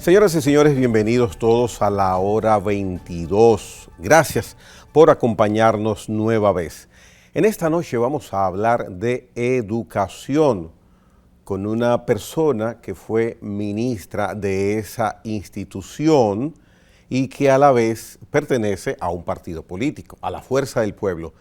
Señoras y señores, bienvenidos todos a la hora 22. Gracias por acompañarnos nueva vez. En esta noche vamos a hablar de educación con una persona que fue ministra de esa institución y que a la vez pertenece a un partido político, a la Fuerza del Pueblo,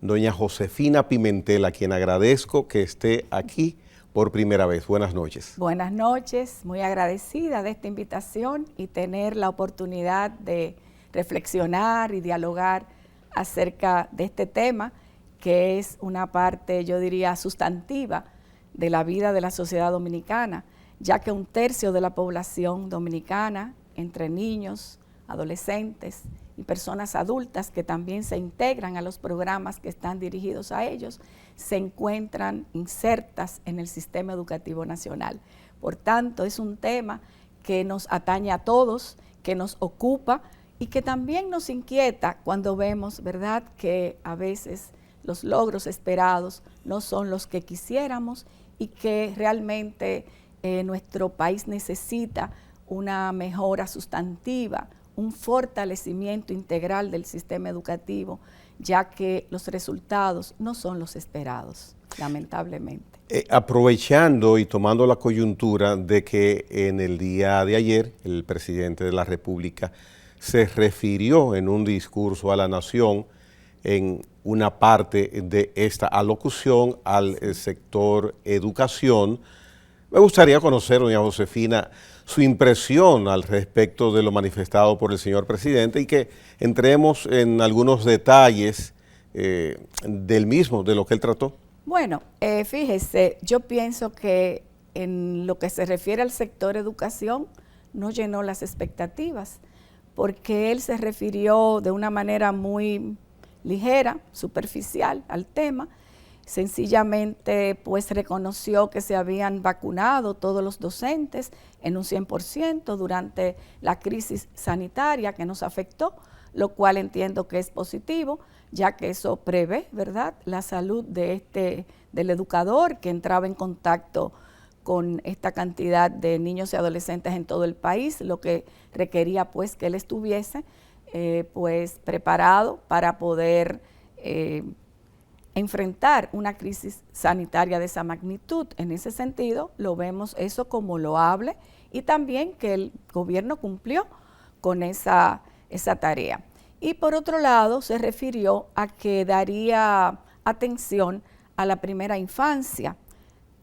doña Josefina Pimentel, a quien agradezco que esté aquí por primera vez. Buenas noches. Buenas noches, muy agradecida de esta invitación y tener la oportunidad de reflexionar y dialogar acerca de este tema, que es una parte, yo diría, sustantiva de la vida de la sociedad dominicana, ya que 1/3 de la población dominicana, entre niños, adolescentes y personas adultas que también se integran a los programas que están dirigidos a ellos, se encuentran insertas en el sistema educativo nacional. Por tanto, es un tema que nos atañe a todos, que nos ocupa y que también nos inquieta cuando vemos, ¿verdad?, que a veces los logros esperados no son los que quisiéramos y que realmente nuestro país necesita una mejora sustantiva, un fortalecimiento integral del sistema educativo, ya que los resultados no son los esperados, lamentablemente. Aprovechando y tomando la coyuntura de que en el día de ayer el presidente de la República se refirió en un discurso a la nación en una parte de esta alocución al sector educación, me gustaría conocer, doña Josefina, su impresión al respecto de lo manifestado por el señor presidente y que entremos en algunos detalles del mismo, de lo que él trató. Bueno, fíjese, yo pienso que en lo que se refiere al sector educación no llenó las expectativas, porque él se refirió de una manera muy ligera, superficial al tema. Sencillamente pues reconoció que se habían vacunado todos los docentes en un 100% durante la crisis sanitaria que nos afectó, lo cual entiendo que es positivo, ya que eso prevé, ¿verdad?, la salud del educador que entraba en contacto con esta cantidad de niños y adolescentes en todo el país, lo que requería pues que él estuviese pues preparado para poder enfrentar una crisis sanitaria de esa magnitud. En ese sentido, lo vemos eso como loable y también que el gobierno cumplió con esa tarea. Y por otro lado, se refirió a que daría atención a la primera infancia,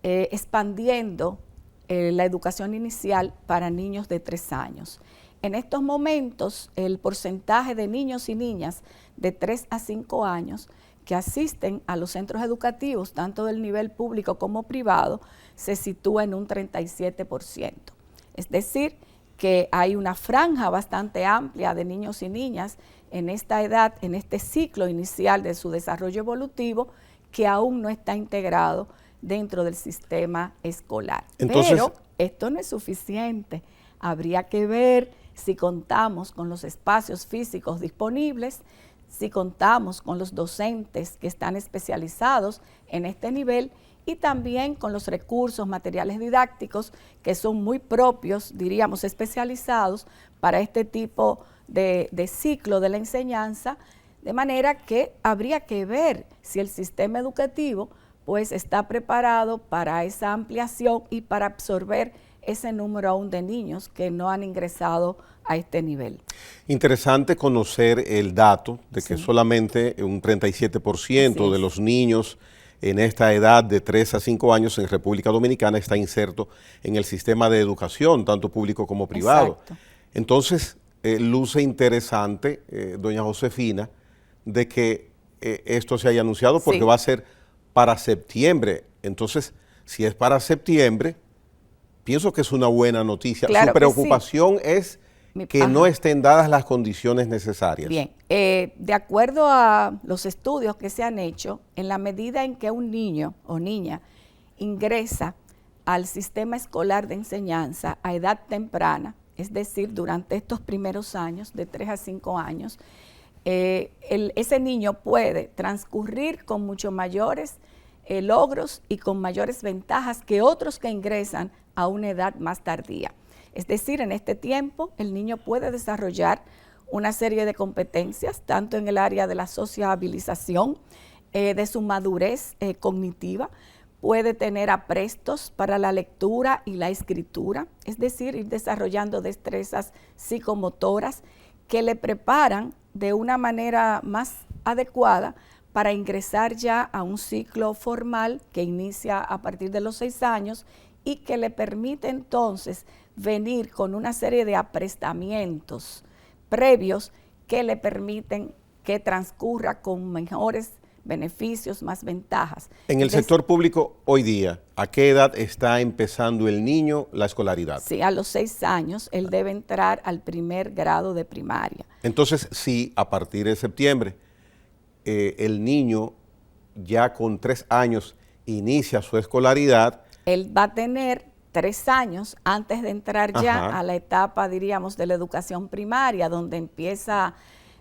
expandiendo la educación inicial para niños de 3 años. En estos momentos, el porcentaje de niños y niñas de 3 a 5 años que asisten a los centros educativos, tanto del nivel público como privado, se sitúa en un 37%. Es decir, que hay una franja bastante amplia de niños y niñas en esta edad, en este ciclo inicial de su desarrollo evolutivo, que aún no está integrado dentro del sistema escolar. Entonces, pero esto no es suficiente. Habría que ver si contamos con los espacios físicos disponibles, si contamos con los docentes que están especializados en este nivel y también con los recursos, materiales didácticos que son muy propios, diríamos especializados para este tipo de ciclo de la enseñanza, de manera que habría que ver si el sistema educativo pues está preparado para esa ampliación y para absorber ese número aún de niños que no han ingresado a este nivel. Interesante conocer el dato de que solamente un 37% de los niños en esta edad de 3 a 5 años en República Dominicana está inserto en el sistema de educación, tanto público como privado. Exacto. Entonces, luce interesante, doña Josefina, de que esto se haya anunciado porque va a ser para septiembre. Entonces, si es para septiembre, pienso que es una buena noticia. Claro. Su preocupación es que no estén dadas las condiciones necesarias. Bien, de acuerdo a los estudios que se han hecho, en la medida en que un niño o niña ingresa al sistema escolar de enseñanza a edad temprana, es decir, durante estos primeros años, de 3 a 5 años, ese niño puede transcurrir con mucho mayores logros y con mayores ventajas que otros que ingresan a una edad más tardía. Es decir, en este tiempo el niño puede desarrollar una serie de competencias, tanto en el área de la sociabilización, de su madurez cognitiva, puede tener aprestos para la lectura y la escritura, es decir, ir desarrollando destrezas psicomotoras que le preparan de una manera más adecuada para ingresar ya a un ciclo formal que inicia a partir de los 6 años y que le permite entonces venir con una serie de aprestamientos previos que le permiten que transcurra con mejores beneficios, más ventajas. En el sector público hoy día, ¿a qué edad está empezando el niño la escolaridad? Sí, a los 6 años él debe entrar al primer grado de primaria. Entonces, si a partir de septiembre el niño ya con 3 años inicia su escolaridad, él va a tener 3 años antes de entrar ya a la etapa, diríamos, de la educación primaria, donde empieza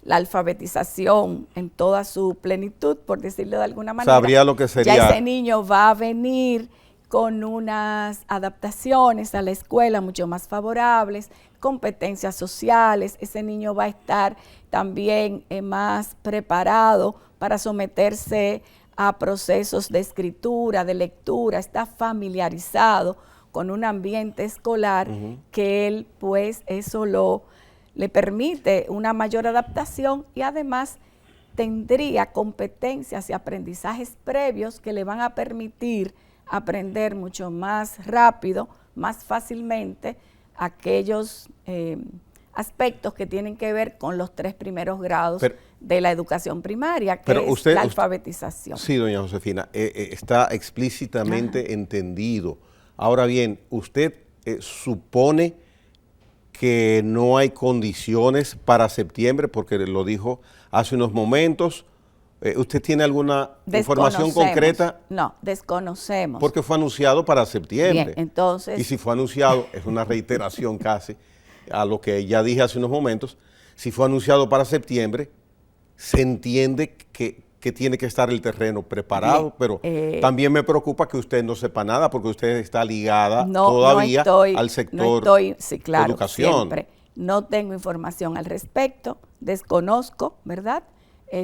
la alfabetización en toda su plenitud, por decirlo de alguna manera. Sabría lo que sería. Ya ese niño va a venir con unas adaptaciones a la escuela mucho más favorables, competencias sociales, ese niño va a estar también más preparado para someterse a procesos de escritura, de lectura, está familiarizado con un ambiente escolar que él, pues, eso le permite una mayor adaptación y además tendría competencias y aprendizajes previos que le van a permitir aprender mucho más rápido, más fácilmente, aquellos aspectos que tienen que ver con los 3 primeros grados de la educación primaria, que es la alfabetización. Sí, doña Josefina, está explícitamente entendido. Ahora bien, ¿usted supone que no hay condiciones para septiembre? Porque lo dijo hace unos momentos. ¿Usted tiene alguna información concreta? No, desconocemos. Porque fue anunciado para septiembre. Bien, entonces. Y si fue anunciado, es una reiteración casi a lo que ya dije hace unos momentos. Si fue anunciado para septiembre, se entiende que tiene que estar el terreno preparado, pero también me preocupa que usted no sepa nada, porque usted está ligada todavía al sector educación. Siempre. No tengo información al respecto, desconozco, ¿verdad?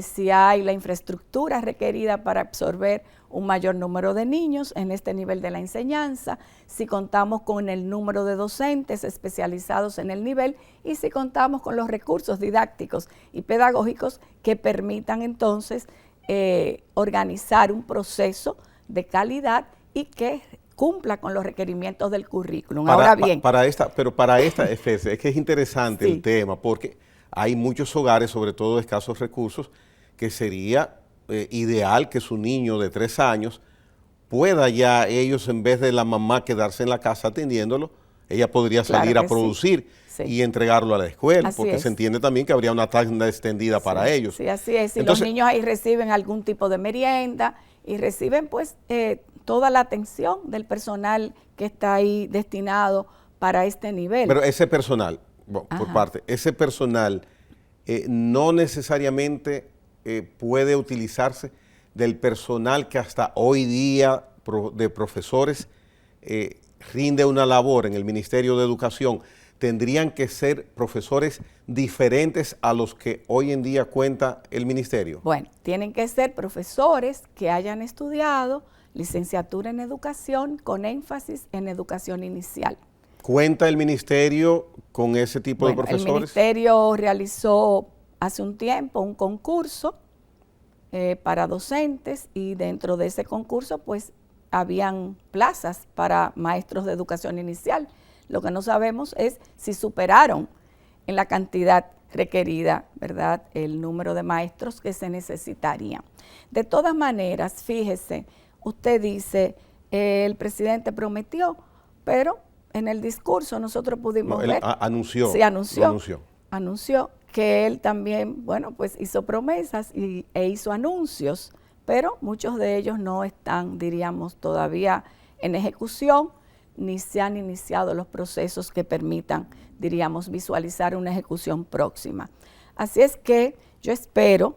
Si hay la infraestructura requerida para absorber un mayor número de niños en este nivel de la enseñanza, si contamos con el número de docentes especializados en el nivel y si contamos con los recursos didácticos y pedagógicos que permitan entonces organizar un proceso de calidad y que cumpla con los requerimientos del currículum. Ahora bien. Para esta FS, es que es interesante el tema, porque hay muchos hogares, sobre todo de escasos recursos, que sería ideal que su niño de 3 años pueda ya ellos, en vez de la mamá quedarse en la casa atendiéndolo, ella podría salir a producir y entregarlo a la escuela, porque se entiende también que habría una tanda extendida para ellos. Sí, así es. Y entonces, los niños ahí reciben algún tipo de merienda y reciben pues toda la atención del personal que está ahí destinado para este nivel. Pero ese personal, por parte, ese personal no necesariamente puede utilizarse del personal que hasta hoy día de profesores rinde una labor en el Ministerio de Educación. ¿Tendrían que ser profesores diferentes a los que hoy en día cuenta el ministerio? Bueno, tienen que ser profesores que hayan estudiado licenciatura en educación con énfasis en educación inicial. ¿Cuenta el ministerio con ese tipo de profesores? El ministerio realizó hace un tiempo un concurso para docentes y dentro de ese concurso pues habían plazas para maestros de educación inicial. Lo que no sabemos es si superaron en la cantidad requerida, ¿verdad?, el número de maestros que se necesitarían. De todas maneras, fíjese, usted dice, el presidente prometió, pero en el discurso nosotros pudimos ver. Anunció. Sí, anunció que él también, bueno, pues hizo promesas e hizo anuncios, pero muchos de ellos no están, diríamos, todavía en ejecución, ni se han iniciado los procesos que permitan, diríamos, visualizar una ejecución próxima. Así es que yo espero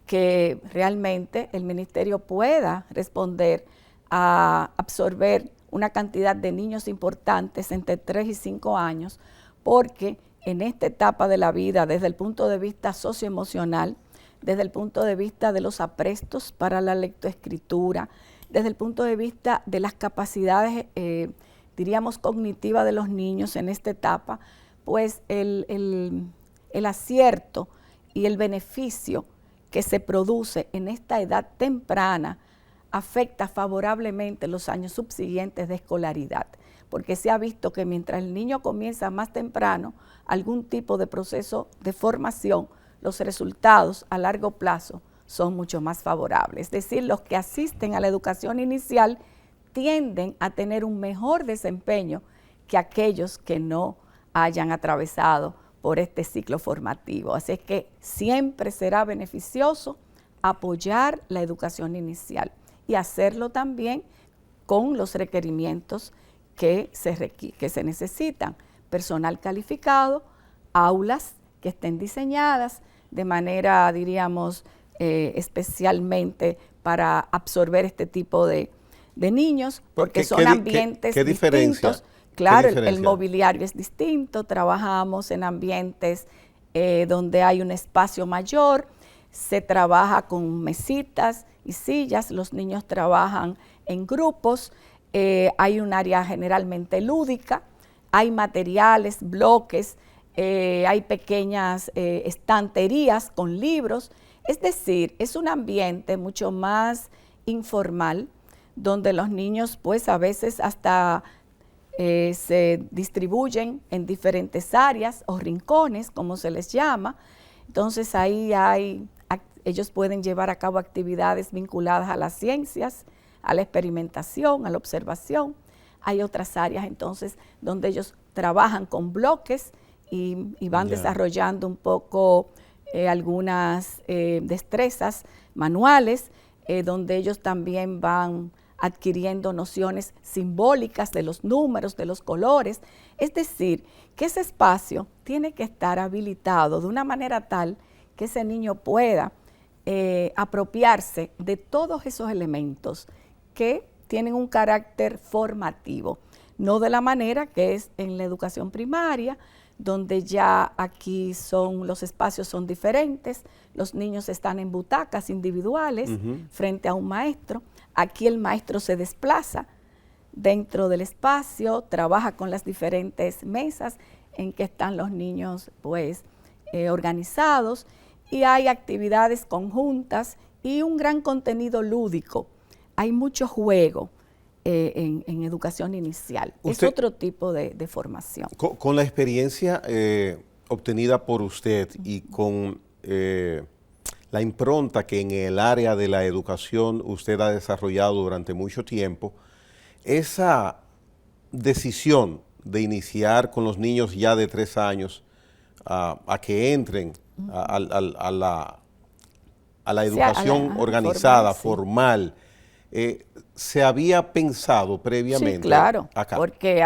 que realmente el ministerio pueda responder a absorber una cantidad de niños importantes entre 3 y 5 años, porque en esta etapa de la vida, desde el punto de vista socioemocional, desde el punto de vista de los aprestos para la lectoescritura, desde el punto de vista de las capacidades, diríamos, cognitivas de los niños en esta etapa, pues el acierto y el beneficio que se produce en esta edad temprana afecta favorablemente los años subsiguientes de escolaridad, porque se ha visto que mientras el niño comienza más temprano algún tipo de proceso de formación, los resultados a largo plazo son mucho más favorables. Es decir, los que asisten a la educación inicial tienden a tener un mejor desempeño que aquellos que no hayan atravesado por este ciclo formativo. Así es que siempre será beneficioso apoyar la educación inicial y hacerlo también con los requerimientos que se necesitan. Personal calificado, aulas que estén diseñadas de manera, diríamos, especialmente para absorber este tipo de niños, porque son ambientes distintos. Claro, el mobiliario es distinto, trabajamos en ambientes donde hay un espacio mayor, se trabaja con mesitas y sillas, los niños trabajan en grupos, hay un área generalmente lúdica, hay materiales, bloques, hay pequeñas estanterías con libros, es decir, es un ambiente mucho más informal, donde los niños pues a veces hasta se distribuyen en diferentes áreas o rincones, como se les llama. Entonces ahí ellos pueden llevar a cabo actividades vinculadas a las ciencias, a la experimentación, a la observación. Hay otras áreas entonces donde ellos trabajan con bloques y van desarrollando un poco algunas destrezas manuales, donde ellos también van adquiriendo nociones simbólicas de los números, de los colores. Es decir, que ese espacio tiene que estar habilitado de una manera tal que ese niño pueda apropiarse de todos esos elementos que tienen un carácter formativo, no de la manera que es en la educación primaria, donde ya aquí los espacios son diferentes, los niños están en butacas individuales frente a un maestro. Aquí el maestro se desplaza dentro del espacio, trabaja con las diferentes mesas en que están los niños pues organizados, y hay actividades conjuntas y un gran contenido lúdico. Hay mucho juego en educación inicial. Es otro tipo de formación. Con la experiencia obtenida por usted y con la impronta que en el área de la educación usted ha desarrollado durante mucho tiempo, esa decisión de iniciar con los niños ya de 3 años a que entren a la educación organizada, formal, ¿se había pensado previamente? Sí, claro, acá? Porque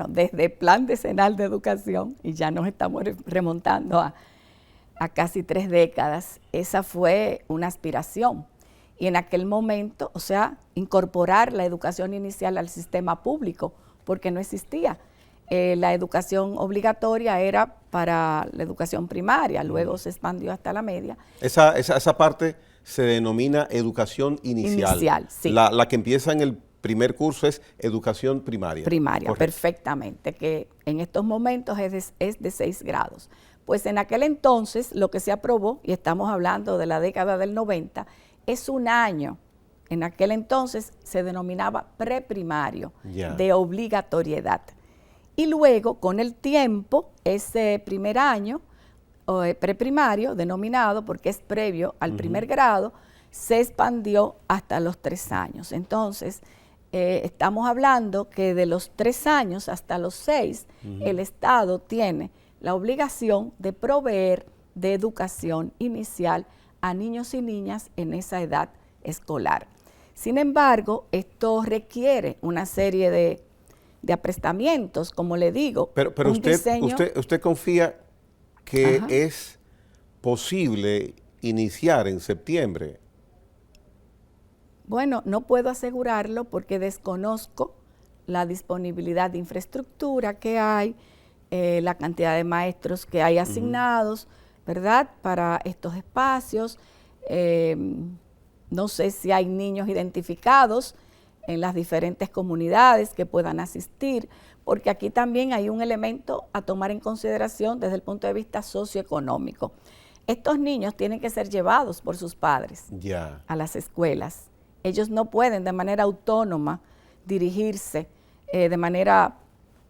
desde Plan Decenal de Educación, y ya nos estamos remontando a casi 3 décadas, esa fue una aspiración. Y en aquel momento, incorporar la educación inicial al sistema público, porque no existía. La educación obligatoria era para la educación primaria, luego se expandió hasta la media. Esa parte se denomina educación inicial. Inicial, sí. La que empieza en el primer curso es educación primaria. Primaria, correcto. Perfectamente, que en estos momentos es de 6 grados. Pues en aquel entonces lo que se aprobó, y estamos hablando de la década del 90, es un año. En aquel entonces se denominaba preprimario, de obligatoriedad. Y luego, con el tiempo, ese primer año preprimario, denominado porque es previo al primer grado, se expandió hasta los 3 años. Entonces, estamos hablando que de los 3 años hasta los 6, el Estado tiene la obligación de proveer de educación inicial a niños y niñas en esa edad escolar. Sin embargo, esto requiere una serie de aprestamientos, como le digo. Pero usted confía que es posible iniciar en septiembre. Bueno, no puedo asegurarlo porque desconozco la disponibilidad de infraestructura que hay, la cantidad de maestros que hay asignados, ¿verdad?, para estos espacios. No sé si hay niños identificados en las diferentes comunidades que puedan asistir, porque aquí también hay un elemento a tomar en consideración desde el punto de vista socioeconómico. Estos niños tienen que ser llevados por sus padres a las escuelas. Ellos no pueden de manera autónoma dirigirse de manera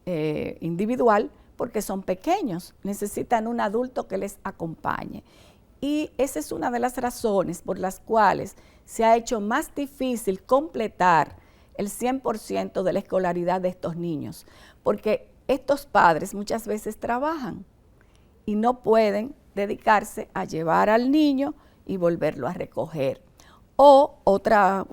individual porque son pequeños, necesitan un adulto que les acompañe. Y esa es una de las razones por las cuales se ha hecho más difícil completar el 100% de la escolaridad de estos niños, porque estos padres muchas veces trabajan y no pueden dedicarse a llevar al niño y volverlo a recoger. O otra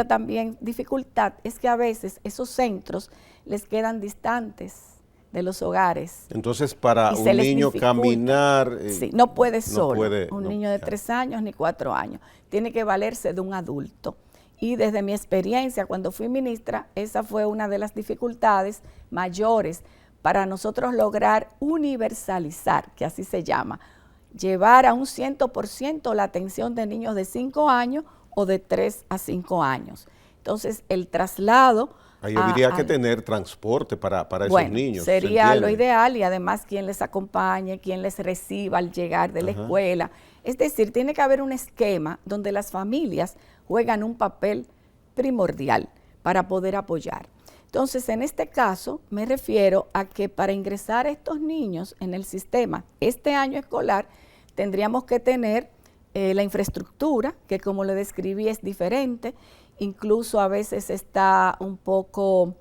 también dificultad es que a veces esos centros les quedan distantes de los hogares. Entonces, para un niño caminar... sí, no puede solo, un niño de 3 años ni 4 años. Tiene que valerse de un adulto. Y desde mi experiencia, cuando fui ministra, esa fue una de las dificultades mayores para nosotros lograr universalizar, que así se llama, llevar a un 100% la atención de niños de 5 años o de 3 a 5 años. Entonces, el traslado... Ahí habría que tener transporte para esos niños. Sería lo ideal, y además quien les acompañe, quien les reciba al llegar de la escuela. Es decir, tiene que haber un esquema donde las familias juegan un papel primordial para poder apoyar. Entonces, en este caso, me refiero a que para ingresar a estos niños en el sistema este año escolar, tendríamos que tener la infraestructura, que como le describí es diferente. Incluso a veces está un poco,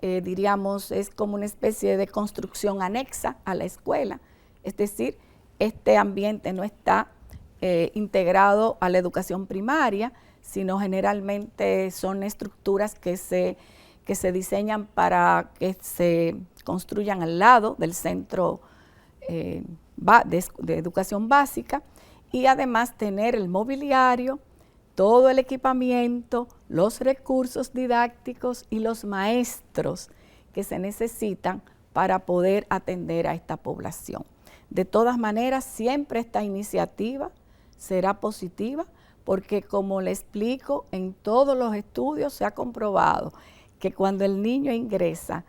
diríamos, es como una especie de construcción anexa a la escuela. Es decir, este ambiente no está integrado a la educación primaria, sino generalmente son estructuras que se diseñan para que se construyan al lado del centro de educación básica, y además tener el mobiliario, todo el equipamiento, los recursos didácticos y los maestros que se necesitan para poder atender a esta población. De todas maneras, siempre esta iniciativa será positiva porque, como le explico, en todos los estudios se ha comprobado que cuando el niño ingresa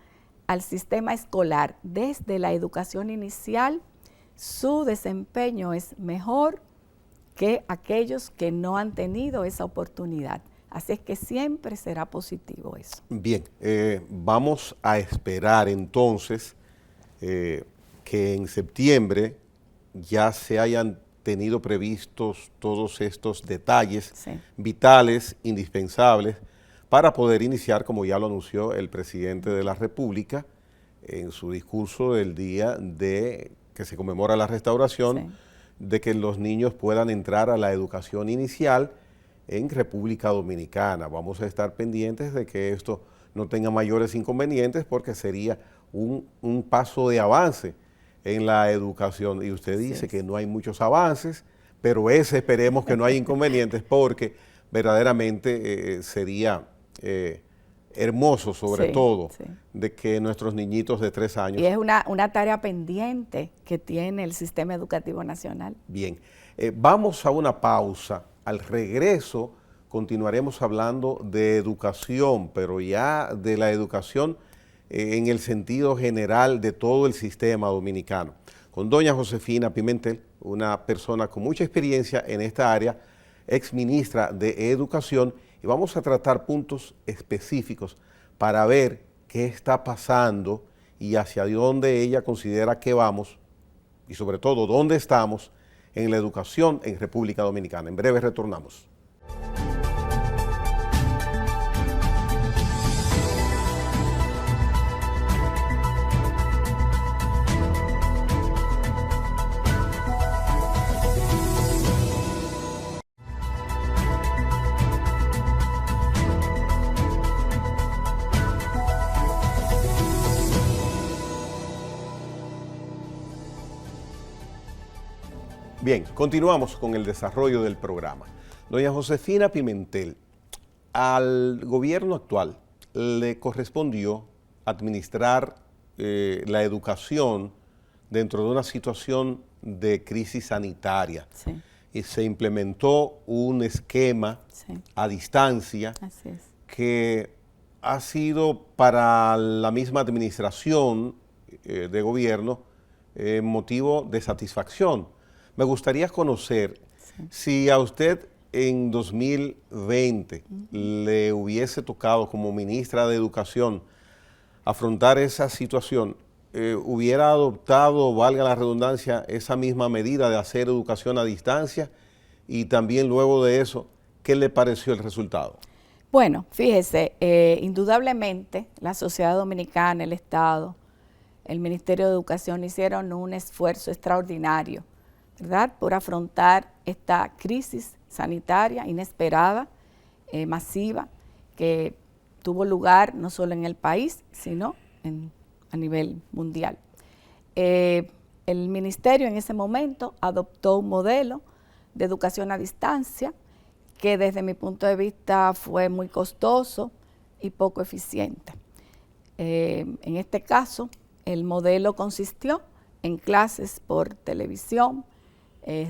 al sistema escolar desde la educación inicial, su desempeño es mejor que aquellos que no han tenido esa oportunidad. Así es que siempre será positivo eso. Bien, vamos a esperar entonces que en septiembre ya se hayan tenido previstos todos estos detalles vitales, indispensables, para poder iniciar, como ya lo anunció el presidente de la República en su discurso del día de que se conmemora la restauración, de que los niños puedan entrar a la educación inicial en República Dominicana. Vamos a estar pendientes de que esto no tenga mayores inconvenientes, porque sería un paso de avance en la educación. Y usted dice que no hay muchos avances, pero esperemos que no haya inconvenientes, porque verdaderamente sería hermoso, sobre todo, de que nuestros niñitos de 3 años... Y es una tarea pendiente que tiene el Sistema Educativo Nacional. Bien, vamos a una pausa. Al regreso continuaremos hablando de educación, pero ya de la educación en el sentido general de todo el sistema dominicano, con doña Josefina Pimentel, una persona con mucha experiencia en esta área, ex ministra de Educación, y vamos a tratar puntos específicos para ver qué está pasando y hacia dónde ella considera que vamos, y sobre todo dónde estamos en la educación en República Dominicana. En breve retornamos. Bien, continuamos con el desarrollo del programa. Doña Josefina Pimentel, al gobierno actual le correspondió administrar la educación dentro de una situación de crisis sanitaria. Sí. Y se implementó un esquema a distancia que ha sido para la misma administración de gobierno motivo de satisfacción. Me gustaría conocer si a usted en 2020 le hubiese tocado como ministra de Educación afrontar esa situación, hubiera adoptado, valga la redundancia, esa misma medida de hacer educación a distancia, y también luego de eso, ¿qué le pareció el resultado? Bueno, fíjese, indudablemente la sociedad dominicana, el Estado, el Ministerio de Educación hicieron un esfuerzo extraordinario, ¿verdad?, por afrontar esta crisis sanitaria inesperada, masiva, que tuvo lugar no solo en el país, sino a nivel mundial. El ministerio en ese momento adoptó un modelo de educación a distancia que desde mi punto de vista fue muy costoso y poco eficiente. En este caso, el modelo consistió en clases por televisión,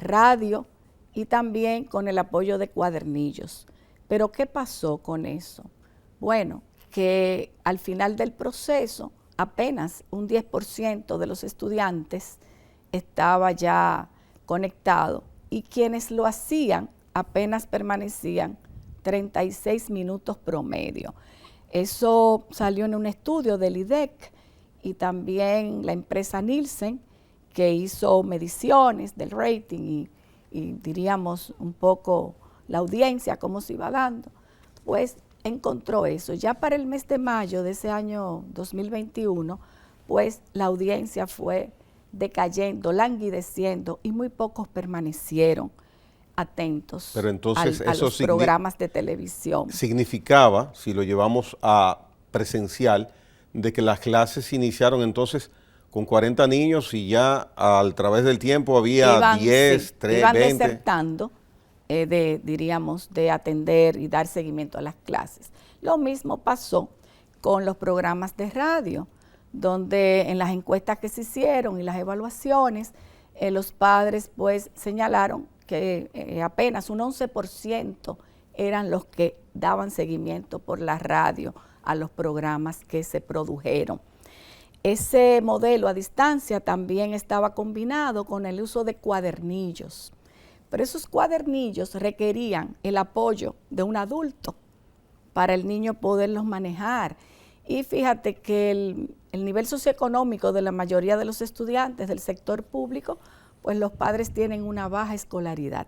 radio y también con el apoyo de cuadernillos. Pero ¿qué pasó con eso? Bueno, que al final del proceso apenas un 10% de los estudiantes estaba ya conectado y quienes lo hacían apenas permanecían 36 minutos promedio. Eso salió en un estudio del IDEC y también la empresa Nielsen, que hizo mediciones del rating y diríamos un poco la audiencia, cómo se iba dando, pues encontró eso. Ya para el mes de mayo de ese año 2021, pues la audiencia fue decayendo, languideciendo y muy pocos permanecieron atentos. Pero entonces a los programas de televisión. Significaba, si lo llevamos a presencial, de que las clases se iniciaron entonces con 40 niños y ya a través del tiempo había 10, 3, iban 20. desertando de atender y dar seguimiento a las clases. Lo mismo pasó con los programas de radio, donde en las encuestas que se hicieron y las evaluaciones, los padres pues señalaron que apenas un 11% eran los que daban seguimiento por la radio a los programas que se produjeron. Ese modelo a distancia también estaba combinado con el uso de cuadernillos, pero esos cuadernillos requerían el apoyo de un adulto para el niño poderlos manejar. Y fíjate que el nivel socioeconómico de la mayoría de los estudiantes del sector público, pues los padres tienen una baja escolaridad.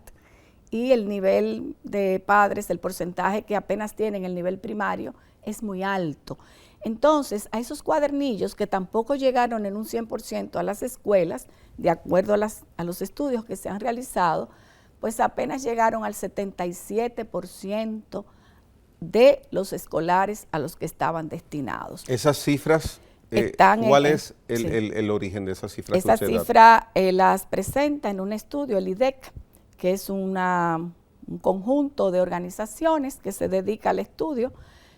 Y el nivel de padres, el porcentaje que apenas tienen el nivel primario, es muy alto. Entonces, a esos cuadernillos que tampoco llegaron en un 100% a las escuelas, de acuerdo a los estudios que se han realizado, pues apenas llegaron al 77% de los escolares a los que estaban destinados. Esas cifras, ¿cuál es el origen de esas cifras? Esas cifras las presenta en un estudio el IDEC, que es un conjunto de organizaciones que se dedica al estudio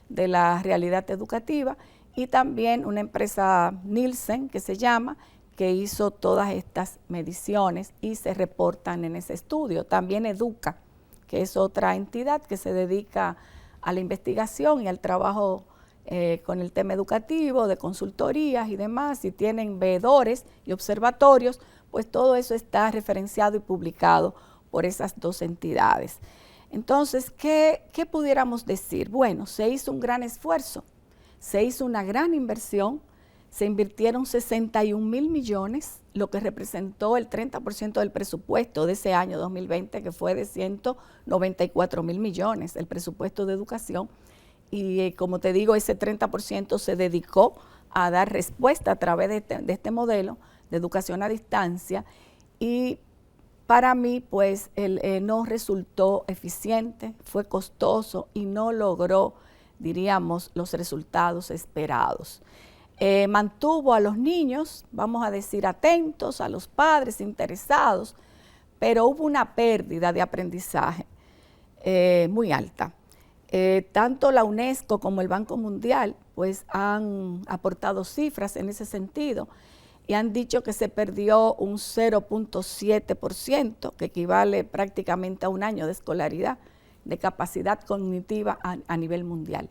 de la realidad educativa, y también una empresa Nielsen que se llama, que hizo todas estas mediciones y se reportan en ese estudio. También Educa, que es otra entidad que se dedica a la investigación y al trabajo con el tema educativo, de consultorías y demás, y tienen veedores y observatorios, pues todo eso está referenciado y publicado por esas dos entidades. Entonces, ¿qué pudiéramos decir? Bueno, se hizo un gran esfuerzo, se hizo una gran inversión, se invirtieron 61,000 millones, lo que representó el 30% del presupuesto de ese año 2020, que fue de 194,000 millones, el presupuesto de educación. Y como te digo, ese 30% se dedicó a dar respuesta a través de este modelo de educación a distancia, y para mí, pues, no resultó eficiente, fue costoso y no logró, diríamos, los resultados esperados. Mantuvo a los niños, vamos a decir, atentos, a los padres interesados, pero hubo una pérdida de aprendizaje muy alta. tanto la UNESCO como el Banco Mundial pues han aportado cifras en ese sentido y han dicho que se perdió un 0.7%, que equivale prácticamente a un año de escolaridad, de capacidad cognitiva a nivel mundial.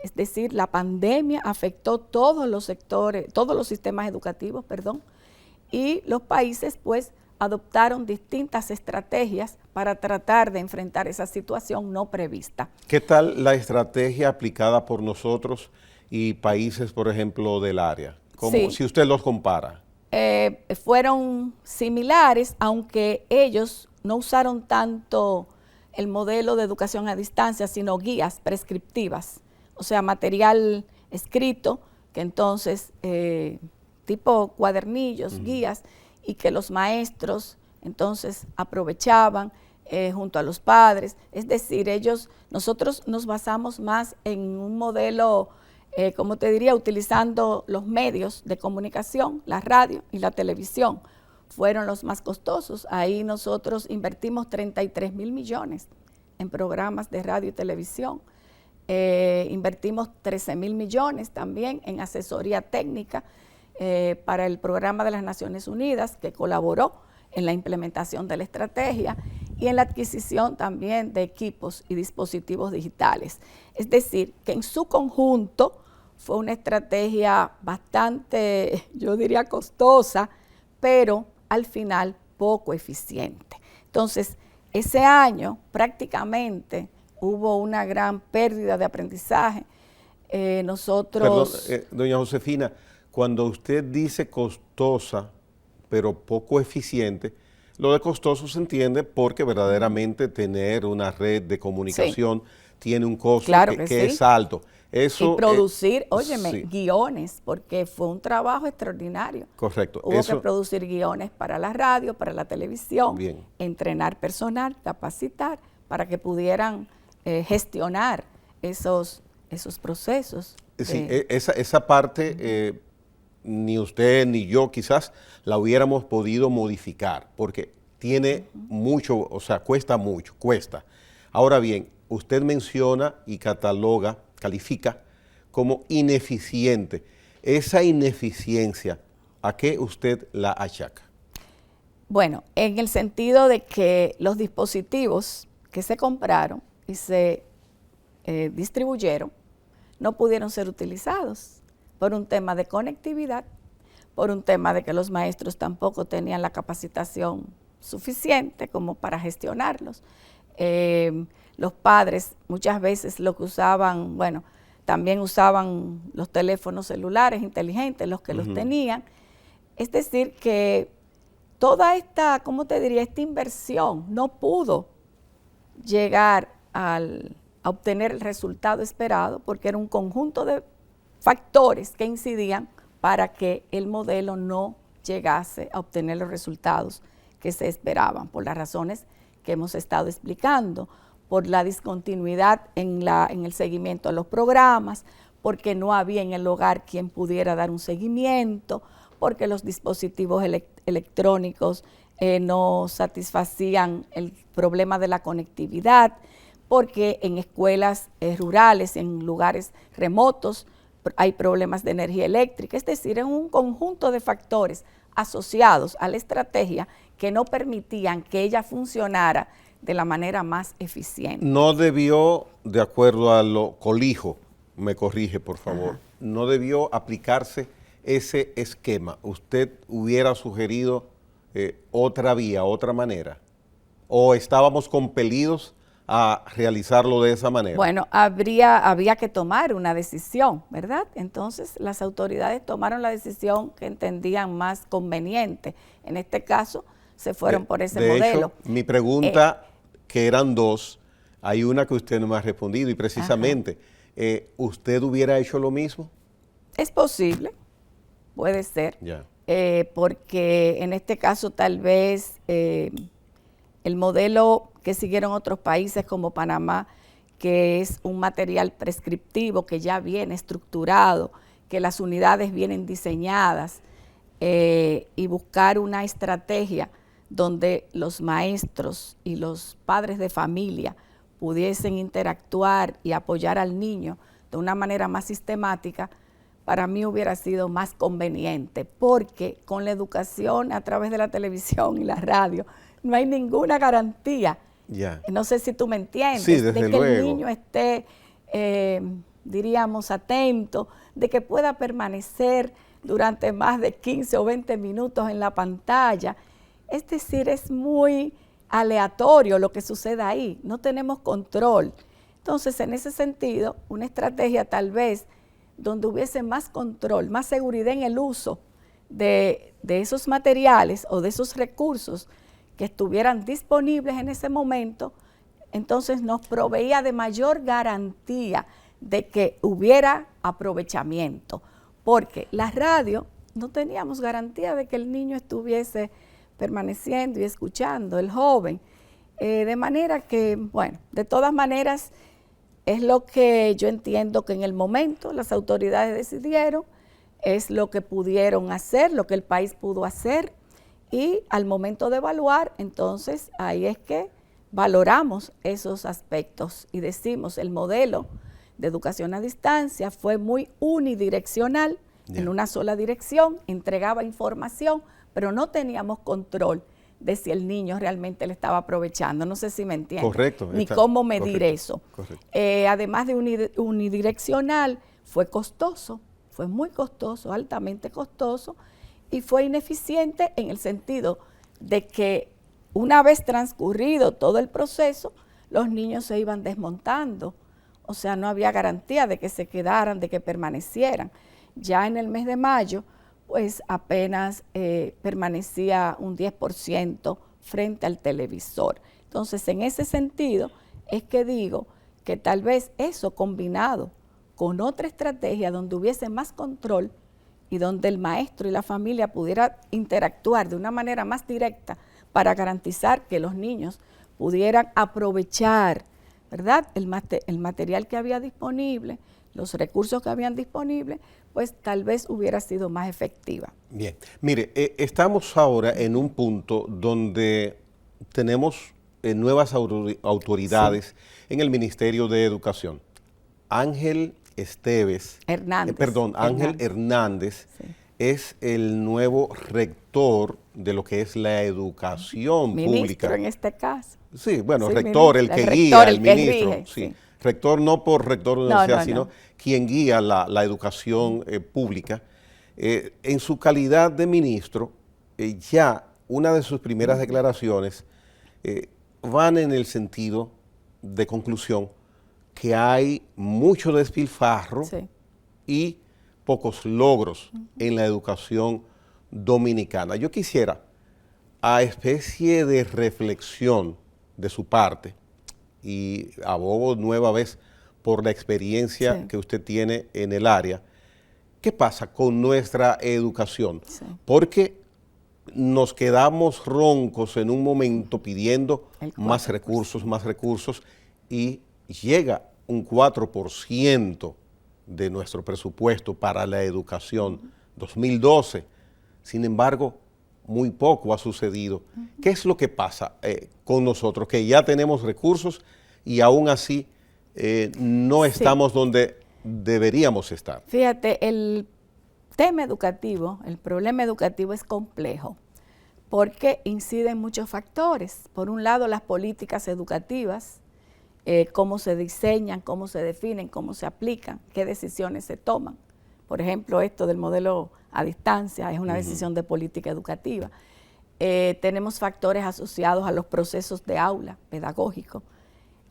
Es decir, la pandemia afectó todos los sectores, todos los sistemas educativos, y los países pues adoptaron distintas estrategias para tratar de enfrentar esa situación no prevista. ¿Qué tal la estrategia aplicada por nosotros y países, por ejemplo, del área? Sí. Si usted los compara. Fueron similares, aunque ellos no usaron tanto el modelo de educación a distancia, sino guías prescriptivas, o sea, material escrito, que entonces, tipo cuadernillos, guías, y que los maestros entonces aprovechaban junto a los padres. Es decir, nosotros nos basamos más en un modelo, como te diría, utilizando los medios de comunicación, la radio y la televisión. Fueron los más costosos. Ahí nosotros invertimos 33,000 millones en programas de radio y televisión. Invertimos 13,000 millones también en asesoría técnica para el programa de las Naciones Unidas, que colaboró en la implementación de la estrategia y en la adquisición también de equipos y dispositivos digitales. Es decir, que en su conjunto fue una estrategia bastante, yo diría, costosa, pero al final poco eficiente. Entonces, ese año prácticamente hubo una gran pérdida de aprendizaje. Nosotros... Perdón, doña Josefina, cuando usted dice costosa, pero poco eficiente, lo de costoso se entiende porque verdaderamente tener una red de comunicación tiene un costo que es alto. Eso, y producir, guiones, porque fue un trabajo extraordinario. Correcto. Hubo que producir guiones para la radio, para la televisión, entrenar personal, capacitar, para que pudieran gestionar esos procesos. Sí, esa parte ni usted ni yo quizás la hubiéramos podido modificar, porque tiene mucho, o sea, cuesta mucho, Ahora bien, usted menciona y califica como ineficiente. Esa ineficiencia, ¿a qué usted la achaca? Bueno, en el sentido de que los dispositivos que se compraron y se distribuyeron no pudieron ser utilizados por un tema de conectividad, por un tema de que los maestros tampoco tenían la capacitación suficiente como para gestionarlos. Los padres muchas veces lo que usaban, también usaban los teléfonos celulares inteligentes, los que los tenían. Es decir, que toda esta, esta inversión no pudo llegar a obtener el resultado esperado, porque era un conjunto de factores que incidían para que el modelo no llegase a obtener los resultados que se esperaban, por las razones que hemos estado explicando, por la discontinuidad en el seguimiento de los programas, porque no había en el hogar quien pudiera dar un seguimiento, porque los dispositivos electrónicos no satisfacían el problema de la conectividad, porque en escuelas rurales, en lugares remotos, hay problemas de energía eléctrica. Es decir, es un conjunto de factores asociados a la estrategia que no permitían que ella funcionara de la manera más eficiente. No debió, de acuerdo a lo colijo, me corrige por favor, no debió aplicarse ese esquema. ¿Usted hubiera sugerido otra vía, otra manera? ¿O estábamos compelidos a realizarlo de esa manera? Bueno, había que tomar una decisión, ¿verdad? Entonces las autoridades tomaron la decisión que entendían más conveniente. En este caso se fueron por ese modelo. Hecho, mi pregunta, que eran dos, hay una que usted no me ha respondido y precisamente, ¿usted hubiera hecho lo mismo? Es posible, puede ser, porque en este caso tal vez el modelo que siguieron otros países como Panamá, que es un material prescriptivo que ya viene estructurado, que las unidades vienen diseñadas, y buscar una estrategia donde los maestros y los padres de familia pudiesen interactuar y apoyar al niño de una manera más sistemática, para mí hubiera sido más conveniente, porque con la educación a través de la televisión y la radio no hay ninguna garantía. No sé si tú me entiendes, sí, desde de que luego. el niño esté, diríamos, atento, de que pueda permanecer durante más de 15 o 20 minutos en la pantalla. Es decir, es muy aleatorio lo que sucede ahí, no tenemos control. Entonces, en ese sentido, una estrategia tal vez donde hubiese más control, más seguridad en el uso de esos materiales o de esos recursos que estuvieran disponibles en ese momento, entonces nos proveía de mayor garantía de que hubiera aprovechamiento, porque la radio no teníamos garantía de que el niño estuviese permaneciendo y escuchando, el joven, de manera que, bueno, de todas maneras, es lo que yo entiendo que en el momento las autoridades decidieron, es lo que pudieron hacer, lo que el país pudo hacer, y al momento de evaluar, entonces ahí es que valoramos esos aspectos y decimos el modelo de educación a distancia fue muy unidireccional, en una sola dirección, entregaba información, pero no teníamos control de si el niño realmente le estaba aprovechando. No sé si me entiendes. Correcto. Ni cómo medir eso. Correcto. Además de unidireccional, fue costoso, fue muy costoso, altamente costoso, y fue ineficiente en el sentido de que una vez transcurrido todo el proceso, los niños se iban desmontando. O sea, no había garantía de que se quedaran, de que permanecieran. Ya en el mes de mayo, pues apenas permanecía un 10% frente al televisor. Entonces, en ese sentido, es que digo que tal vez eso combinado con otra estrategia donde hubiese más control y donde el maestro y la familia pudiera interactuar de una manera más directa para garantizar que los niños pudieran aprovechar, ¿verdad?, el material que había disponible, los recursos que habían disponibles, pues tal vez hubiera sido más efectiva. Bien, mire, estamos ahora en un punto donde tenemos nuevas autoridades en el Ministerio de Educación. Ángel Hernández es el nuevo rector de lo que es la educación pública. Ministro en este caso. Sí, bueno, Sí, rector, ministro, el que guía, el ministro. Rige, sí. Rector no por rector de universidad, sino quien guía la educación pública. En su calidad de ministro, ya una de sus primeras declaraciones van en el sentido de conclusión que hay mucho despilfarro y pocos logros en la educación dominicana. Yo quisiera, a especie de reflexión de su parte, y abogo nueva vez por la experiencia que usted tiene en el área, ¿qué pasa con nuestra educación? Porque nos quedamos roncos en un momento pidiendo más recursos, y llega un 4% de nuestro presupuesto para la educación 2012. Sin embargo, muy poco ha sucedido. ¿Qué es lo que pasa con nosotros? Que ya tenemos recursos y aún así no estamos donde deberíamos estar. Fíjate, el tema educativo, el problema educativo es complejo porque inciden muchos factores. Por un lado, las políticas educativas, cómo se diseñan, cómo se definen, cómo se aplican, qué decisiones se toman. Por ejemplo, esto del modelo a distancia es una decisión de política educativa. Tenemos factores asociados a los procesos de aula pedagógico.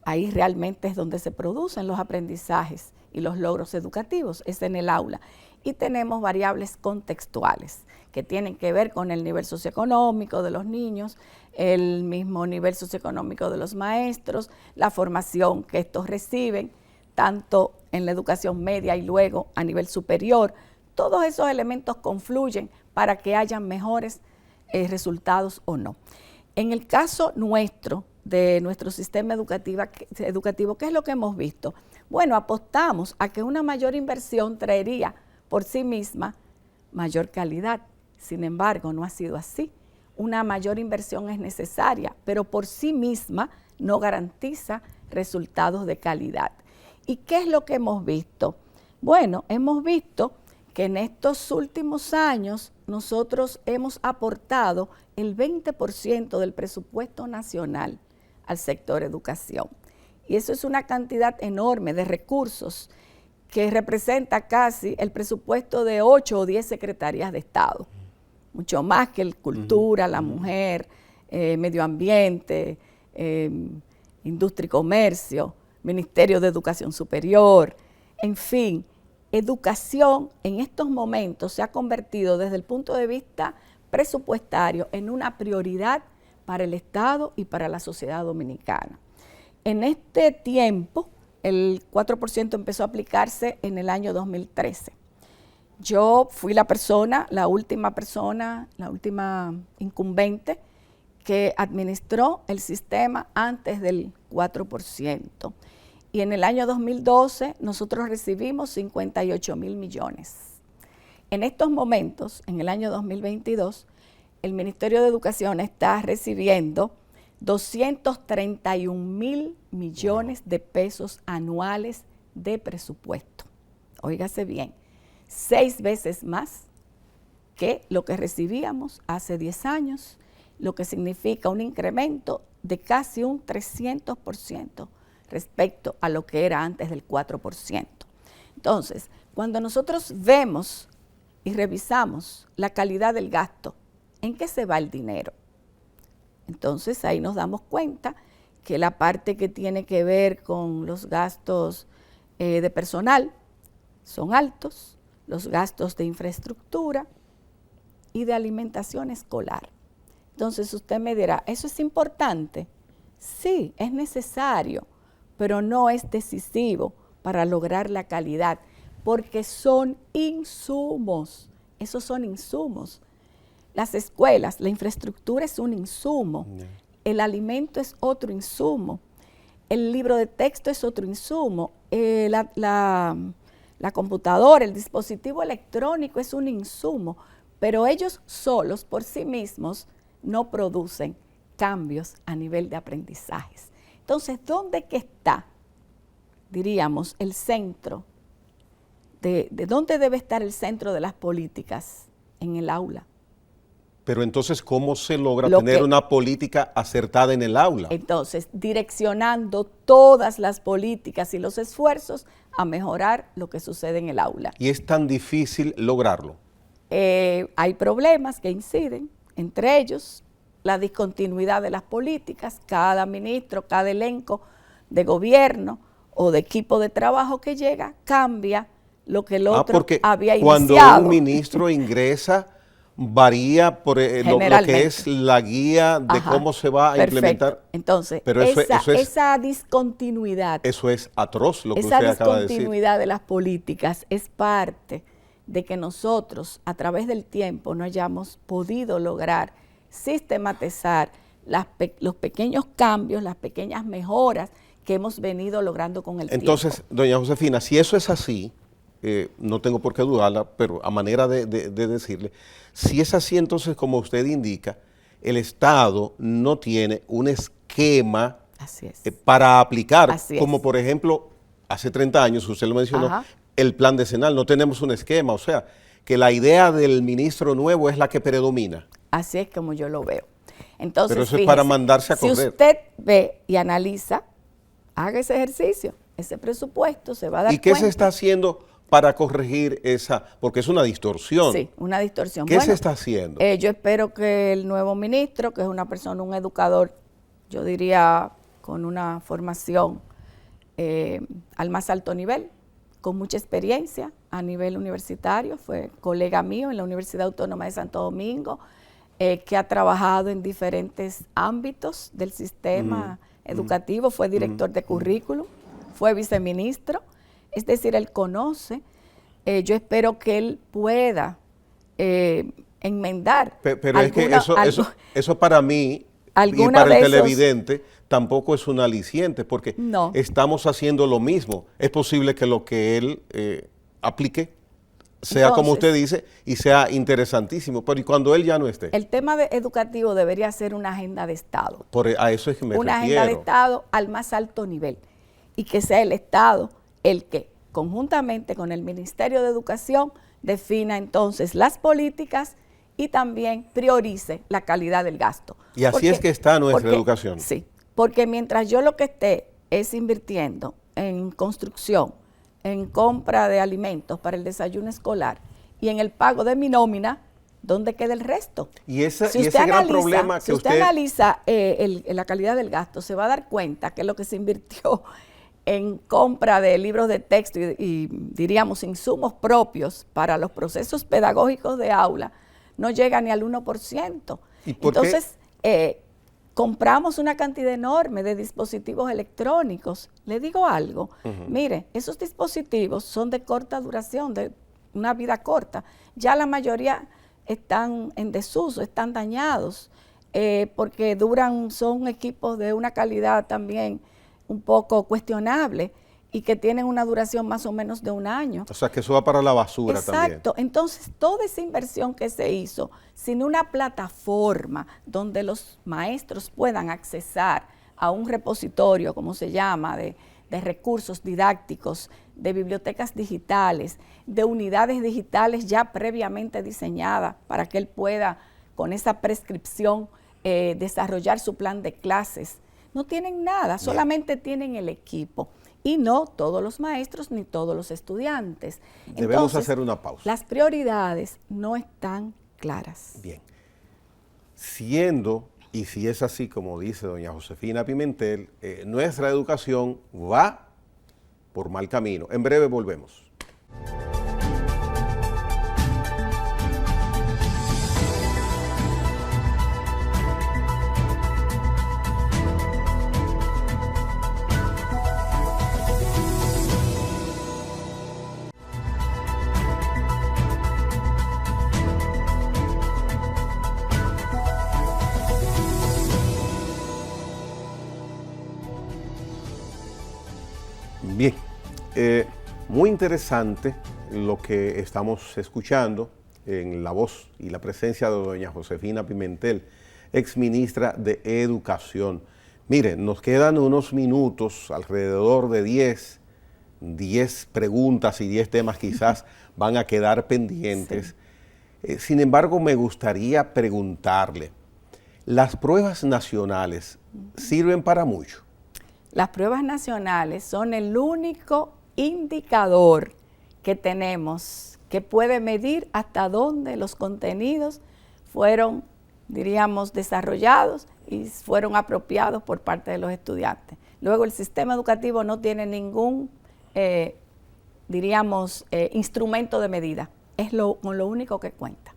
Ahí realmente es donde se producen los aprendizajes y los logros educativos, es en el aula. Y tenemos variables contextuales que tienen que ver con el nivel socioeconómico de los niños, el mismo nivel socioeconómico de los maestros, la formación que estos reciben, tanto en la educación media y luego a nivel superior. Todos esos elementos confluyen para que hayan mejores resultados o no. En el caso nuestro, de nuestro sistema educativo, ¿qué es lo que hemos visto? Bueno, apostamos a que una mayor inversión traería por sí misma mayor calidad. Sin embargo, no ha sido así. Una mayor inversión es necesaria, pero por sí misma no garantiza resultados de calidad. ¿Y qué es lo que hemos visto? Bueno, hemos visto que en estos últimos años nosotros hemos aportado el 20% del presupuesto nacional al sector educación. Y eso es una cantidad enorme de recursos que representa casi el presupuesto de 8 o 10 secretarías de Estado. Mucho más que el cultura, la mujer, medio ambiente, industria y comercio, Ministerio de Educación Superior, en fin. Educación en estos momentos se ha convertido desde el punto de vista presupuestario en una prioridad para el Estado y para la sociedad dominicana. En este tiempo, el 4% empezó a aplicarse en el año 2013. Yo fui la última incumbente que administró el sistema antes del 4%. Y en el año 2012 nosotros recibimos 58 mil millones. En estos momentos, en el año 2022, el Ministerio de Educación está recibiendo 231 mil millones de pesos anuales de presupuesto. Óigase bien, 6 veces más que lo que recibíamos hace 10 años, lo que significa un incremento de casi un 300%. Respecto a lo que era antes del 4%. Entonces, cuando nosotros vemos y revisamos la calidad del gasto, ¿en qué se va el dinero? Entonces, ahí nos damos cuenta que la parte que tiene que ver con los gastos de personal son altos, los gastos de infraestructura y de alimentación escolar. Entonces, usted me dirá, ¿eso es importante? Sí, es necesario, pero no es decisivo para lograr la calidad, porque son insumos, esos son insumos. Las escuelas, la infraestructura es un insumo, el alimento es otro insumo, el libro de texto es otro insumo, la computadora, el dispositivo electrónico es un insumo, pero ellos solos, por sí mismos, no producen cambios a nivel de aprendizajes. Entonces, ¿dónde que está, diríamos, el centro? ¿De dónde debe estar el centro de las políticas? En el aula. Pero entonces, ¿cómo se logra tener una política acertada en el aula? Entonces, direccionando todas las políticas y los esfuerzos a mejorar lo que sucede en el aula. ¿Y es tan difícil lograrlo? Hay problemas que inciden, entre ellos la discontinuidad de las políticas. Cada ministro, cada elenco de gobierno o de equipo de trabajo que llega, cambia lo que el otro había iniciado. Cuando un ministro ingresa, varía por lo que es la guía de cómo se va a implementar. Entonces, pero esa discontinuidad. Eso es atroz lo que usted acaba de decir. Esa discontinuidad de las políticas es parte de que nosotros, a través del tiempo, no hayamos podido lograr sistematizar los pequeños cambios, las pequeñas mejoras que hemos venido logrando con el tiempo. Entonces, doña Josefina, si eso es así, no tengo por qué dudarla, pero a manera de decirle, si es así, entonces, como usted indica, el Estado no tiene un esquema para aplicar, como por ejemplo, hace 30 años, usted lo mencionó, el plan decenal, no tenemos un esquema, o sea, que la idea del ministro nuevo es la que predomina. Así es como yo lo veo. Entonces, pero eso es para mandarse a correr. Si usted ve y analiza, haga ese ejercicio, ese presupuesto, se va a dar cuenta. ¿Y qué se está haciendo para corregir esa? Porque es una distorsión. Sí, una distorsión. ¿Qué se está haciendo? Yo espero que el nuevo ministro, que es una persona, un educador, yo diría con una formación al más alto nivel, con mucha experiencia a nivel universitario, fue colega mío en la Universidad Autónoma de Santo Domingo, que ha trabajado en diferentes ámbitos del sistema educativo, fue director de currículum, fue viceministro, es decir, él conoce. Yo espero que él pueda enmendar. Pero es que eso para mí y para el televidente tampoco es un aliciente, porque estamos haciendo lo mismo. Es posible que lo que él aplique sea como usted dice, y sea interesantísimo, pero ¿y cuando él ya no esté? El tema educativo debería ser una agenda de Estado. A eso es que me refiero. Una agenda de Estado al más alto nivel, y que sea el Estado el que, conjuntamente con el Ministerio de Educación, defina entonces las políticas y también priorice la calidad del gasto. Y así es que está nuestra educación. Sí, porque mientras yo lo que esté es invirtiendo en construcción, en compra de alimentos para el desayuno escolar y en el pago de mi nómina, ¿dónde queda el resto? Y ese gran problema que si usted analiza la calidad del gasto, se va a dar cuenta que lo que se invirtió en compra de libros de texto y diríamos insumos propios para los procesos pedagógicos de aula no llega ni al 1%. ¿Y por Entonces, compramos una cantidad enorme de dispositivos electrónicos. Le digo algo, mire, esos dispositivos son de corta duración, de una vida corta. Ya la mayoría están en desuso, están dañados, porque son equipos de una calidad también un poco cuestionable y que tienen una duración más o menos de 1 año. O sea, que eso va para la basura también. Exacto. Entonces, toda esa inversión que se hizo sin una plataforma donde los maestros puedan accesar a un repositorio, como se llama, de recursos didácticos, de bibliotecas digitales, de unidades digitales ya previamente diseñadas para que él pueda, con esa prescripción, desarrollar su plan de clases. No tienen nada, solamente tienen el equipo. Y no todos los maestros ni todos los estudiantes. Debemos Entonces, hacer una pausa. Las prioridades no están claras. Bien. Siendo, y si es así como dice doña Josefina Pimentel, nuestra educación va por mal camino. En breve volvemos. Bien, muy interesante lo que estamos escuchando en la voz y la presencia de doña Josefina Pimentel, exministra de Educación. Miren, nos quedan unos minutos, alrededor de 10 preguntas y 10 temas quizás van a quedar pendientes. Sí. Sin embargo, me gustaría preguntarle, ¿las pruebas nacionales sirven para mucho? Las pruebas nacionales son el único indicador que tenemos que puede medir hasta dónde los contenidos fueron, diríamos, desarrollados y fueron apropiados por parte de los estudiantes. Luego el sistema educativo no tiene ningún, instrumento de medida. Es con lo único que cuenta.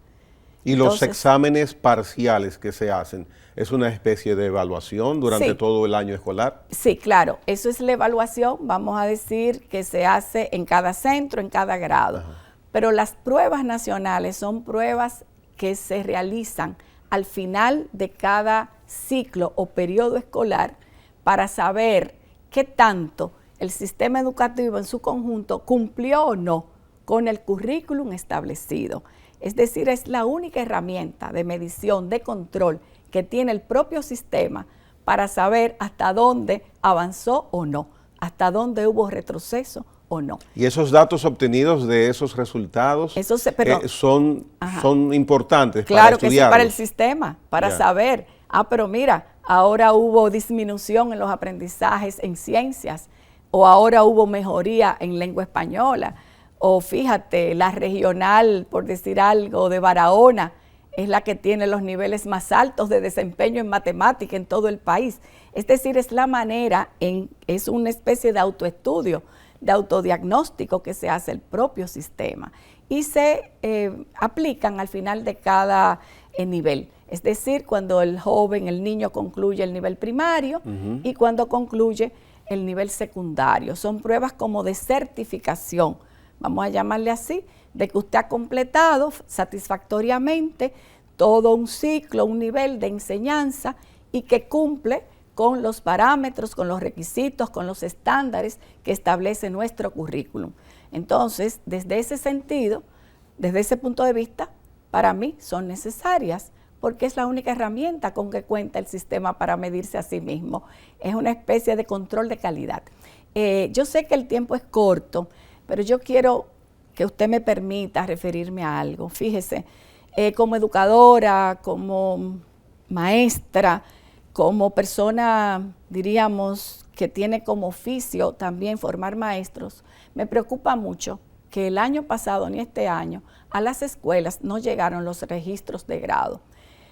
Y los exámenes parciales que se hacen, ¿es una especie de evaluación durante todo el año escolar? Sí, claro, eso es la evaluación, vamos a decir, que se hace en cada centro, en cada grado. Ajá. Pero las pruebas nacionales son pruebas que se realizan al final de cada ciclo o periodo escolar para saber qué tanto el sistema educativo en su conjunto cumplió o no con el currículum establecido. Es decir, es la única herramienta de medición, de control que tiene el propio sistema para saber hasta dónde avanzó o no, hasta dónde hubo retroceso o no. ¿Y esos datos obtenidos de esos resultados son importantes para estudiarlos? Claro que sí, para el sistema, para saber, pero mira, ahora hubo disminución en los aprendizajes en ciencias, o ahora hubo mejoría en lengua española, o fíjate, la regional, por decir algo, de Barahona, es la que tiene los niveles más altos de desempeño en matemática en todo el país. Es decir, es la manera, es una especie de autoestudio, de autodiagnóstico que se hace el propio sistema y se aplican al final de cada nivel. Es decir, cuando el joven, el niño concluye el nivel primario y cuando concluye el nivel secundario. Son pruebas como de certificación, vamos a llamarle así, de que usted ha completado satisfactoriamente todo un ciclo, un nivel de enseñanza y que cumple con los parámetros, con los requisitos, con los estándares que establece nuestro currículum. Entonces, desde ese sentido, desde ese punto de vista, para mí son necesarias, porque es la única herramienta con que cuenta el sistema para medirse a sí mismo. Es una especie de control de calidad. Yo sé que el tiempo es corto, pero yo quiero que usted me permita referirme a algo. Fíjese, como educadora, como maestra, como persona, diríamos, que tiene como oficio también formar maestros, me preocupa mucho que el año pasado ni este año a las escuelas no llegaron los registros de grado.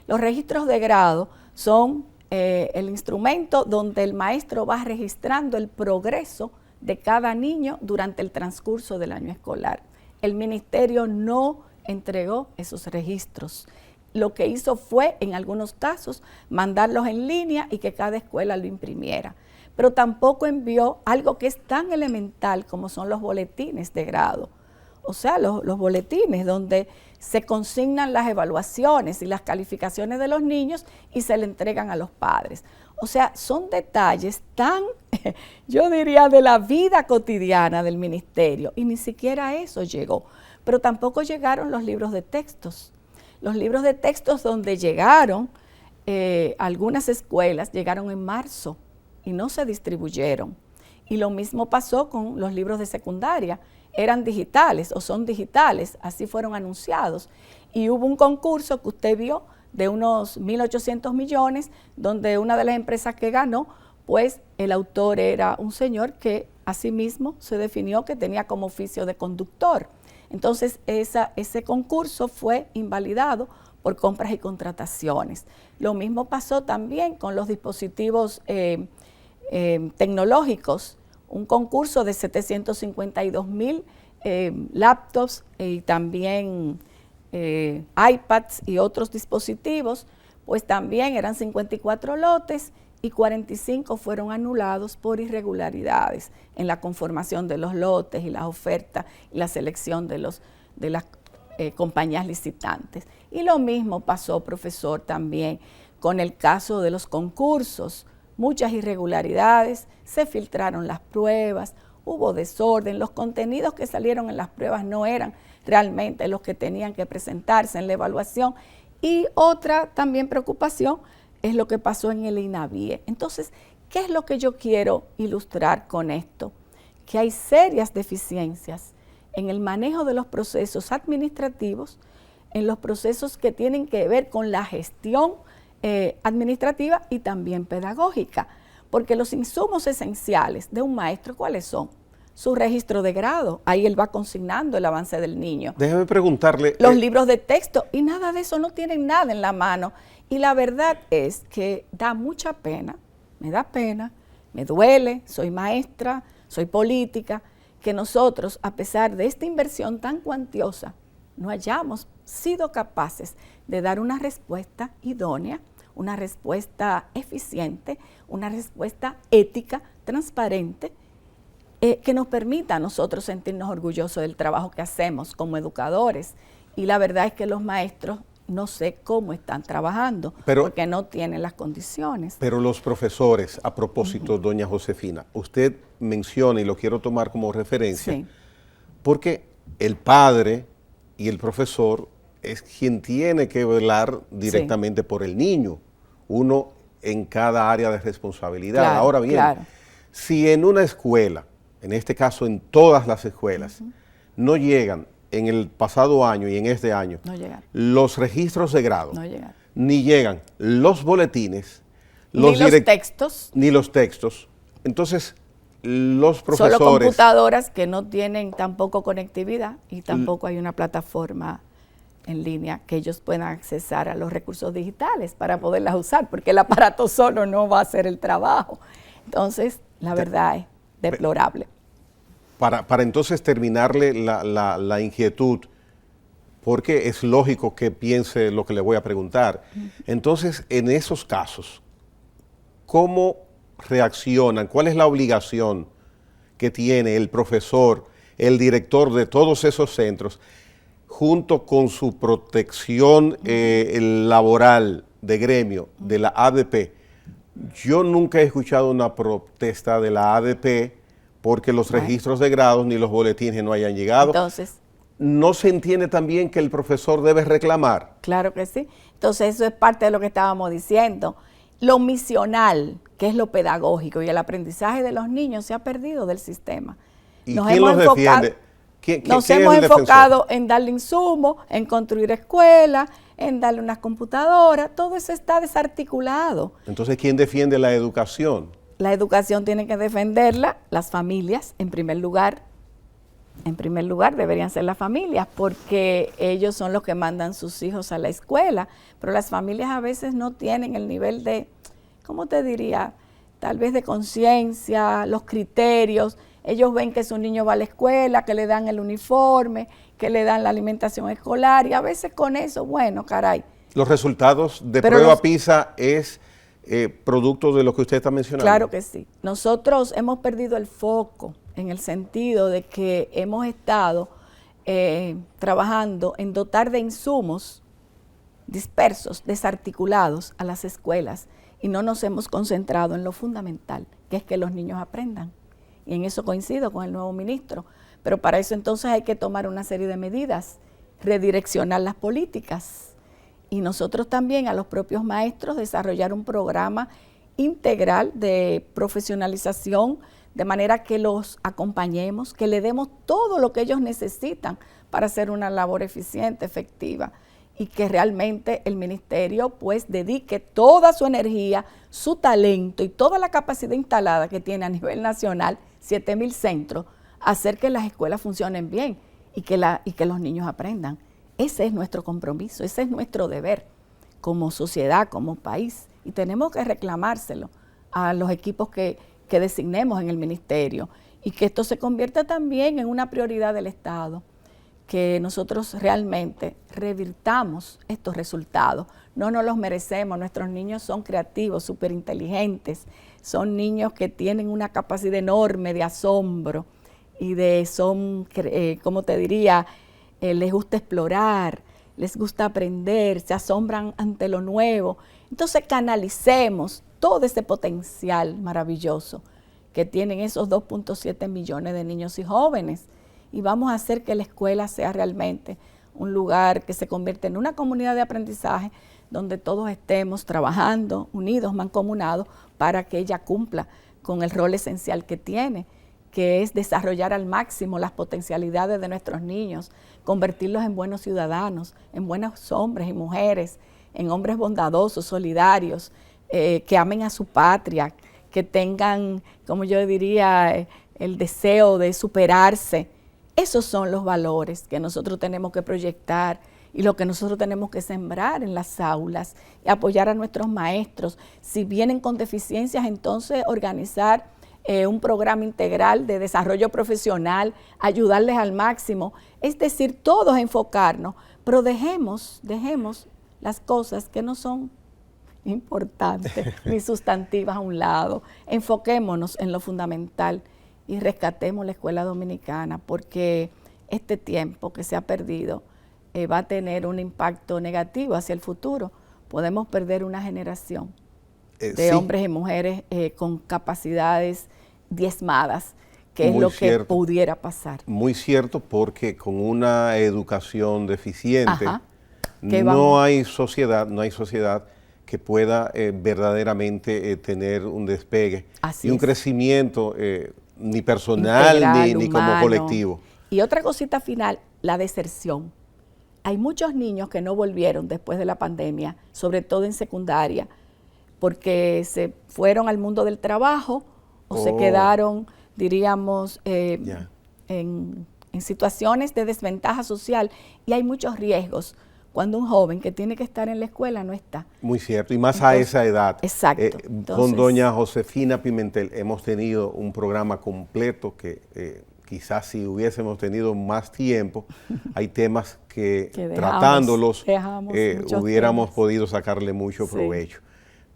Los registros de grado son el instrumento donde el maestro va registrando el progreso de cada niño durante el transcurso del año escolar. El ministerio no entregó esos registros. Lo que hizo fue, en algunos casos, mandarlos en línea y que cada escuela lo imprimiera. Pero tampoco envió algo que es tan elemental como son los boletines de grado. O sea, los boletines donde se consignan las evaluaciones y las calificaciones de los niños y se le entregan a los padres. O sea, son detalles tan, yo diría, de la vida cotidiana del ministerio, y ni siquiera eso llegó. Pero tampoco llegaron los libros de textos. Los libros de textos donde llegaron algunas escuelas, llegaron en marzo y no se distribuyeron. Y lo mismo pasó con los libros de secundaria. Eran digitales o son digitales, así fueron anunciados. Y hubo un concurso que usted vio de unos 1.800 millones, donde una de las empresas que ganó, pues el autor era un señor que asimismo se definió que tenía como oficio de conductor. Entonces ese concurso fue invalidado por compras y contrataciones. Lo mismo pasó también con los dispositivos tecnológicos. Un concurso de 752,000 laptops y también iPads y otros dispositivos, pues también eran 54 lotes y 45 fueron anulados por irregularidades en la conformación de los lotes y las ofertas y la selección de las compañías licitantes. Y lo mismo pasó, profesor, también con el caso de los concursos. Muchas irregularidades, se filtraron las pruebas, hubo desorden, los contenidos que salieron en las pruebas no eran realmente los que tenían que presentarse en la evaluación. Y otra también preocupación es lo que pasó en el INAVIE. Entonces, ¿qué es lo que yo quiero ilustrar con esto? Que hay serias deficiencias en el manejo de los procesos administrativos, en los procesos que tienen que ver con la gestión administrativa y también pedagógica, porque los insumos esenciales de un maestro, ¿cuáles son? Su registro de grado, ahí él va consignando el avance del niño. Déjeme preguntarle. Los libros de texto, y nada de eso, no tienen nada en la mano. Y la verdad es que da mucha pena, me duele, soy maestra, soy política, que nosotros, a pesar de esta inversión tan cuantiosa, no hayamos sido capaces de dar una respuesta idónea, una respuesta eficiente, una respuesta ética, transparente, que nos permita a nosotros sentirnos orgullosos del trabajo que hacemos como educadores. Y la verdad es que los maestros no sé cómo están trabajando, porque no tienen las condiciones. Pero los profesores, a propósito, doña Josefina, usted menciona, y lo quiero tomar como referencia, sí, porque el padre y el profesor es quien tiene que velar directamente, sí, por el niño, uno en cada área de responsabilidad. Claro, ahora bien, claro, si en una escuela, en este caso en todas las escuelas, no llegan en el pasado año y en este año los registros de grado, ni llegan los boletines, ni los textos, entonces los profesores... Solo computadoras que no tienen tampoco conectividad y tampoco hay una plataforma en línea que ellos puedan accesar a los recursos digitales para poderlas usar, porque el aparato solo no va a hacer el trabajo. Entonces, la verdad es deplorable. Para entonces terminarle la inquietud, porque es lógico que piense lo que le voy a preguntar. Entonces, en esos casos, ¿cómo reaccionan? ¿Cuál es la obligación que tiene el profesor, el director de todos esos centros, junto con su protección laboral de gremio, de la ADP? Yo nunca he escuchado una protesta de la ADP porque los registros de grados ni los boletines no hayan llegado. Entonces, ¿no se entiende también que el profesor debe reclamar? Claro que sí. Entonces eso es parte de lo que estábamos diciendo. Lo misional, que es lo pedagógico y el aprendizaje de los niños, se ha perdido del sistema. ¿Y quién los defiende? Nos hemos enfocado en darle insumos, en construir escuelas, en darle unas computadoras. Todo eso está desarticulado. Entonces, ¿quién defiende la educación? La educación tiene que defenderla las familias, en primer lugar. En primer lugar deberían ser las familias, porque ellos son los que mandan sus hijos a la escuela, pero las familias a veces no tienen el nivel de, ¿cómo te diría? Tal vez de conciencia, los criterios. Ellos ven que su niño va a la escuela, que le dan el uniforme, que le dan la alimentación escolar, y a veces con eso, bueno, caray. Los resultados de prueba PISA es producto de lo que usted está mencionando. Claro que sí. Nosotros hemos perdido el foco en el sentido de que hemos estado trabajando en dotar de insumos dispersos, desarticulados a las escuelas, y no nos hemos concentrado en lo fundamental, que es que los niños aprendan. Y en eso coincido con el nuevo ministro. Pero para eso entonces hay que tomar una serie de medidas, redireccionar las políticas. Y nosotros también a los propios maestros desarrollar un programa integral de profesionalización, de manera que los acompañemos, que le demos todo lo que ellos necesitan para hacer una labor eficiente, efectiva, y que realmente el ministerio pues dedique toda su energía, su talento y toda la capacidad instalada que tiene a nivel nacional, 7,000 centros, a hacer que las escuelas funcionen bien y que los niños aprendan. Ese es nuestro compromiso, ese es nuestro deber como sociedad, como país, y tenemos que reclamárselo a los equipos que designemos en el ministerio, y que esto se convierta también en una prioridad del Estado, que nosotros realmente revirtamos estos resultados. No nos los merecemos, nuestros niños son creativos, súper inteligentes, son niños que tienen una capacidad enorme de asombro y ¿cómo te diría? Les gusta explorar, les gusta aprender, se asombran ante lo nuevo. Entonces canalicemos todo ese potencial maravilloso que tienen esos 2.7 millones de niños y jóvenes, y vamos a hacer que la escuela sea realmente un lugar que se convierta en una comunidad de aprendizaje donde todos estemos trabajando, unidos, mancomunados, para que ella cumpla con el rol esencial que tiene, que es desarrollar al máximo las potencialidades de nuestros niños, convertirlos en buenos ciudadanos, en buenos hombres y mujeres, en hombres bondadosos, solidarios, que amen a su patria, que tengan, como yo diría, el deseo de superarse. Esos son los valores que nosotros tenemos que proyectar y lo que nosotros tenemos que sembrar en las aulas y apoyar a nuestros maestros. Si vienen con deficiencias, entonces organizar un programa integral de desarrollo profesional, ayudarles al máximo. Es decir, todos enfocarnos, pero dejemos las cosas que no son importantes ni sustantivas a un lado. Enfoquémonos en lo fundamental y rescatemos la escuela dominicana, porque este tiempo que se ha perdido va a tener un impacto negativo hacia el futuro. Podemos perder una generación de hombres y mujeres con capacidades diezmadas, que es lo que pudiera pasar. Muy cierto, porque con una educación deficiente no hay sociedad que pueda verdaderamente tener un despegue y un crecimiento ni personal integral, ni como colectivo. Y otra cosita final, la deserción. Hay muchos niños que no volvieron después de la pandemia, sobre todo en secundaria, porque se fueron al mundo del trabajo o se quedaron, diríamos, en situaciones de desventaja social, y hay muchos riesgos cuando un joven que tiene que estar en la escuela no está. Muy cierto, y más a esa edad. Exacto. Con doña Josefina Pimentel hemos tenido un programa completo que quizás si hubiésemos tenido más tiempo, hay temas que tratándolos hubiéramos podido sacarle mucho provecho.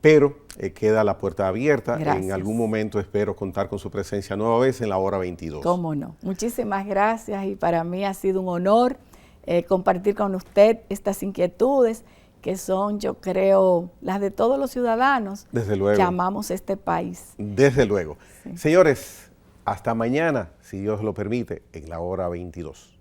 Pero queda la puerta abierta. Gracias. En algún momento espero contar con su presencia nueva vez en la hora 22. Cómo no. Muchísimas gracias, y para mí ha sido un honor compartir con usted estas inquietudes que son, yo creo, las de todos los ciudadanos. Desde luego. Que amamos este país. Desde luego. Sí. Señores, hasta mañana, si Dios lo permite, en la hora 22.